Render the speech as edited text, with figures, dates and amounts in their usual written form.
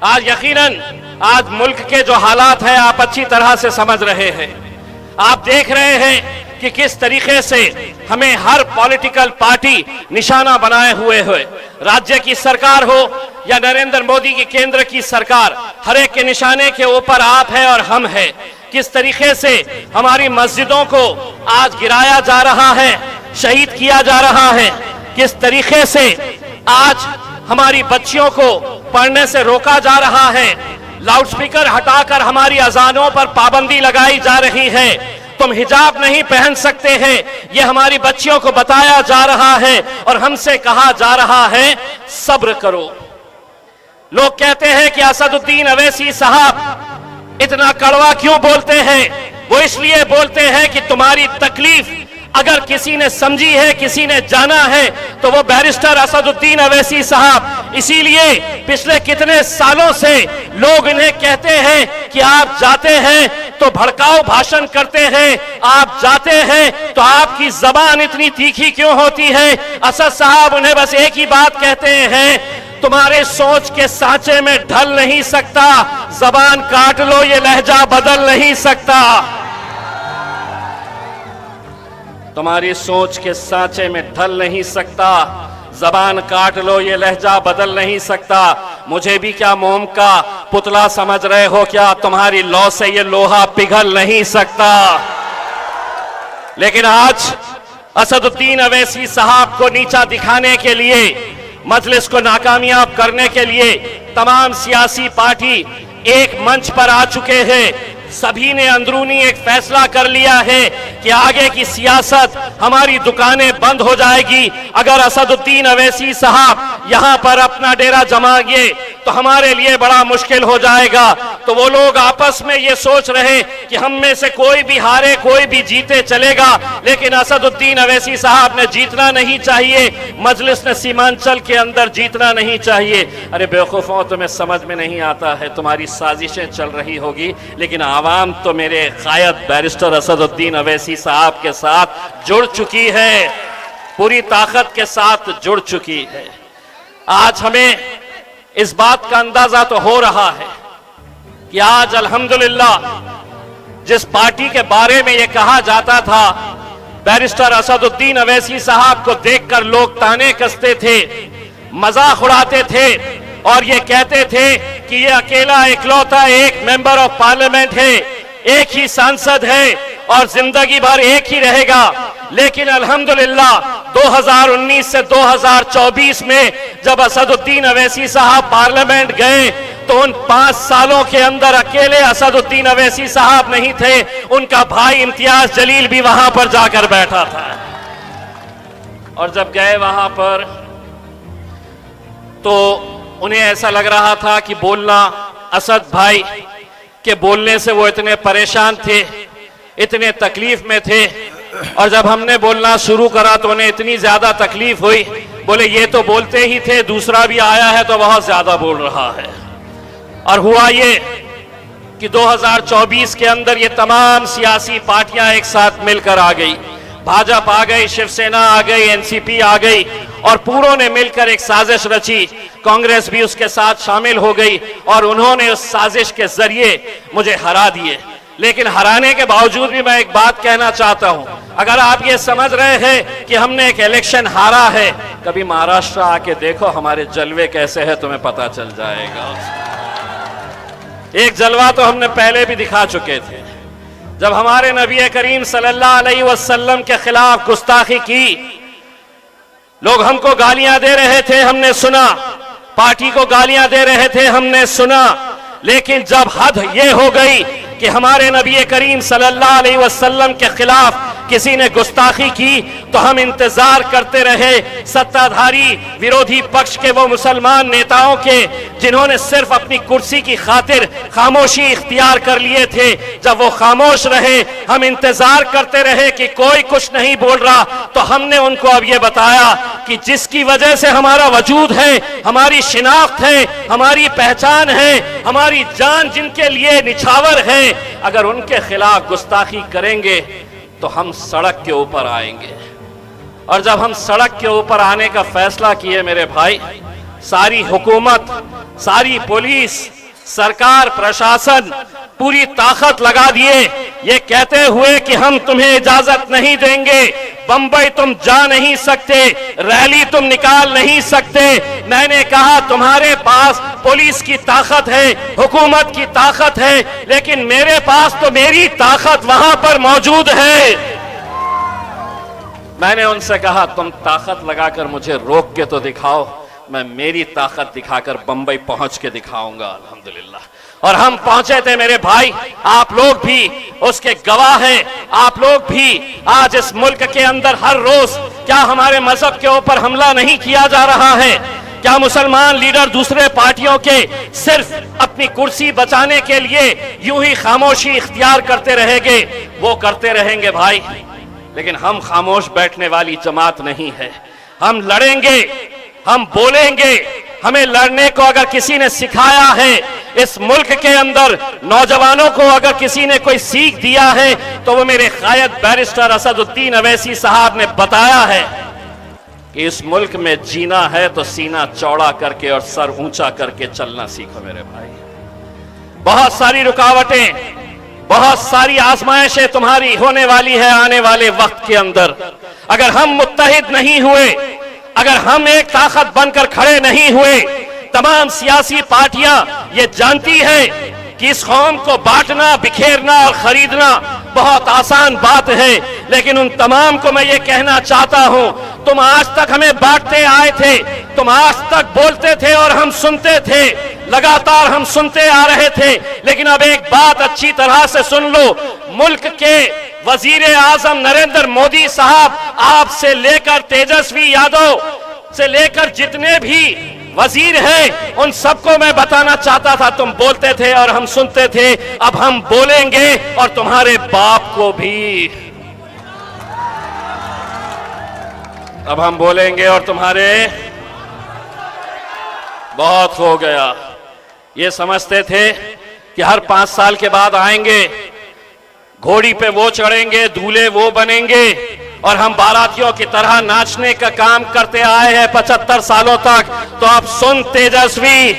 आज यकीनन आज मुल्क के जो हालात हैं आप अच्छी तरह से समझ रहे हैं। आप देख रहे हैं कि किस तरीके से हमें हर पॉलिटिकल पार्टी निशाना बनाए हुए है। राज्य की सरकार हो या नरेंद्र मोदी की केंद्र की सरकार, हर एक के निशाने के ऊपर आप है और हम है। किस तरीके से हमारी मस्जिदों को आज गिराया जा रहा है, शहीद किया जा रहा है। किस तरीके से आज हमारी बच्चियों को पढ़ने से रोका जा रहा है। लाउडस्पीकर हटाकर हमारी अजानों पर पाबंदी लगाई जा रही है। तुम हिजाब नहीं पहन सकते हैं, ये हमारी बच्चियों को बताया जा रहा है और हमसे कहा जा रहा है सब्र करो। लोग कहते हैं कि असदुद्दीन अवैसी साहब इतना कड़वा क्यों बोलते हैं? वो इसलिए बोलते हैं कि तुम्हारी तकलीफ अगर किसी ने समझी है, किसी ने जाना है, तो वो बैरिस्टर असदुद्दीन अवैसी साहब। इसीलिए पिछले कितने सालों से लोग इन्हें कहते हैं कि आप जाते हैं तो भड़काऊ भाषण करते हैं, आप जाते हैं तो आपकी जबान इतनी तीखी क्यों होती है? असद साहब उन्हें बस एक ही बात कहते हैं, तुम्हारे सोच के सांचे में ढल नहीं सकता, जबान काट लो ये लहजा बदल नहीं सकता। तुम्हारी सोच के सांचे में ढल नहीं सकता, जबान काट लो ये लहजा बदल नहीं सकता। मुझे भी क्या मोम का पुतला समझ रहे हो क्या? तुम्हारी लौ से ये लोहा पिघल नहीं सकता। लेकिन आज असदुद्दीन अवैसी साहब को नीचा दिखाने के लिए, मजलिस को नाकामयाब करने के लिए तमाम सियासी पार्टी एक मंच पर आ चुके हैं। सभी ने अंदरूनी एक फैसला कर लिया है कि आगे की सियासत हमारी दुकानें बंद हो जाएगी। अगर असदुद्दीन अवैसी साहब यहां पर अपना डेरा जमाएंगे तो हमारे लिए बड़ा मुश्किल हो जाएगा। तो वो लोग आपस में ये सोच रहे कि हम में से कोई भी हारे कोई भी जीते चलेगा, लेकिन असदुद्दीन अवैसी साहब ने जीतना नहीं चाहिए, मजलिस ने सीमांचल के अंदर जीतना नहीं चाहिए। अरे बेवकूफों, तुम्हें समझ में नहीं आता है, तुम्हारी साजिशें चल रही होगी, लेकिन आवाम तो मेरे कायद बैरिस्टर असदुद्दीन अवैसी साहब के साथ जुड़ चुकी है, पूरी ताकत के साथ जुड़ चुकी है। आज हमें इस बात का अंदाजा तो हो रहा है कि आज अल्हम्दुलिल्लाह जिस पार्टी के बारे में यह कहा जाता था, बैरिस्टर असदुद्दीन अवैसी साहब को देखकर लोग ताने कसते थे, मजाक उड़ाते थे और ये कहते थे कि ये अकेला इकलौता एक मेंबर ऑफ पार्लियामेंट है, एक ही सांसद है और जिंदगी भर एक ही रहेगा। लेकिन अल्हम्दुलिल्लाह 2019 से 2024 में जब असदुद्दीन अवैसी साहब पार्लियामेंट गए तो उन 5 सालों के अंदर अकेले असदुद्दीन अवैसी साहब नहीं थे, उनका भाई इम्तियाज जलील भी वहां पर जाकर बैठा था। और जब गए वहां पर तो उन्हें ऐसा लग रहा था कि बोलना, असद भाई के बोलने से वो इतने परेशान थे, इतने तकलीफ में थे। और जब हमने बोलना शुरू करा तो उन्हें इतनी ज्यादा तकलीफ हुई, बोले ये तो बोलते ही थे, दूसरा भी आया है तो बहुत ज्यादा बोल रहा है। और हुआ ये कि 2024 के अंदर ये तमाम सियासी पार्टियां एक साथ मिलकर आ गई, भाजपा आ गई, शिवसेना आ गई, एनसीपी आ गई और पूरों ने मिलकर एक साजिश रची। कांग्रेस भी उसके साथ शामिल हो गई और उन्होंने उस साजिश के जरिए मुझे हरा दिए। लेकिन हराने के बावजूद भी मैं एक बात कहना चाहता हूं, अगर आप ये समझ रहे हैं कि हमने एक इलेक्शन हारा है, कभी महाराष्ट्र आके देखो हमारे जलवे कैसे हैं, तुम्हें पता चल जाएगा। एक जलवा तो हमने पहले भी दिखा चुके थे, जब हमारे नबी करीम सल्लल्लाहु अलैहि वसल्लम के खिलाफ गुस्ताखी की, लोग हमको गालियां दे रहे थे, हमने सुना, पार्टी को गालियां दे रहे थे, हमने सुना। लेकिन जब हद ये हो गई कि हमारे नबी करीम सल्लल्लाहु अलैहि वसल्लम के खिलाफ किसी ने गुस्ताखी की तो हम इंतजार करते रहे सत्ताधारी विरोधी पक्ष के वो मुसलमान नेताओं के जिन्होंने सिर्फ अपनी कुर्सी की खातिर खामोशी इख्तियार कर लिए थे। जब वो खामोश रहे, हम इंतजार करते रहे कि कोई कुछ नहीं बोल रहा, तो हमने उनको अब ये बताया कि जिसकी वजह से हमारा वजूद है, हमारी शिनाख्त है, हमारी पहचान है, हमारी जान जिनके लिए निछावर है, अगर उनके खिलाफ गुस्ताखी करेंगे तो हम सड़क के ऊपर आएंगे। और जब हम सड़क के ऊपर आने का फैसला किए मेरे भाई, सारी हुकूमत, सारी पुलिस, सरकार, प्रशासन पूरी ताकत लगा दिए ये कहते हुए कि हम तुम्हें इजाजत नहीं देंगे, बंबई तुम जा नहीं सकते, रैली तुम निकाल नहीं सकते। मैंने कहा तुम्हारे पास पुलिस की ताकत है, हुकूमत की ताकत है, लेकिन मेरे पास तो मेरी ताकत वहां पर मौजूद है। मैंने उनसे कहा तुम ताकत लगाकर मुझे रोक के तो दिखाओ, मैं मेरी ताकत दिखाकर बंबई पहुंच के दिखाऊंगा अल्हम्दुलिल्लाह। और हम पहुंचे थे मेरे भाई, आप लोग भी उसके गवाह हैं। आप लोग भी आज इस मुल्क के अंदर हर रोज क्या हमारे मजहब के ऊपर हमला नहीं किया जा रहा है? क्या मुसलमान लीडर दूसरे पार्टियों के सिर्फ अपनी कुर्सी बचाने के लिए यूं ही खामोशी इख्तियार करते रहेंगे? वो करते रहेंगे भाई, लेकिन हम खामोश बैठने वाली जमात नहीं है। हम लड़ेंगे, हम बोलेंगे। हमें लड़ने को अगर किसी ने सिखाया है, इस मुल्क के अंदर नौजवानों को अगर किसी ने कोई सीख दिया है, तो वो मेरे कायद बैरिस्टर असदुद्दीन अवैसी साहब ने बताया है कि इस मुल्क में जीना है तो सीना चौड़ा करके और सर ऊंचा करके चलना सीखो मेरे भाई। बहुत सारी रुकावटें, बहुत सारी आजमाइशें तुम्हारी होने वाली है आने वाले वक्त के अंदर। अगर हम मुत्तहिद नहीं हुए, अगर हम एक ताकत बनकर खड़े नहीं हुए, तमाम सियासी पार्टियां ये जानती है कि इस कौम को बांटना, बिखेरना और खरीदना बहुत आसान बात है, लेकिन उन तमाम को मैं ये कहना चाहता हूं, तुम आज तक हमें बांटते आए थे, तुम आज तक बोलते थे और हम सुनते थे, लगातार हम सुनते आ रहे थे, लेकिन अब एक बात अच्छी तरह से सुन लो, मुल्क के वजीर आजम नरेंद्र मोदी साहब, आपसे लेकर तेजस्वी यादव से लेकर जितने भी वजीर हैं, उन सबको मैं बताना चाहता था, तुम बोलते थे और हम सुनते थे, अब हम बोलेंगे और तुम्हारे बाप को भी, अब हम बोलेंगे और तुम्हारे, बहुत हो गया। ये समझते थे कि हर 5 साल के बाद आएंगे, घोड़ी पे वो चढ़ेंगे, दूल्हे वो बनेंगे और हम बारातियों की तरह नाचने का काम करते आए हैं 75 सालों तक। तो अब सुन तेजस्वी,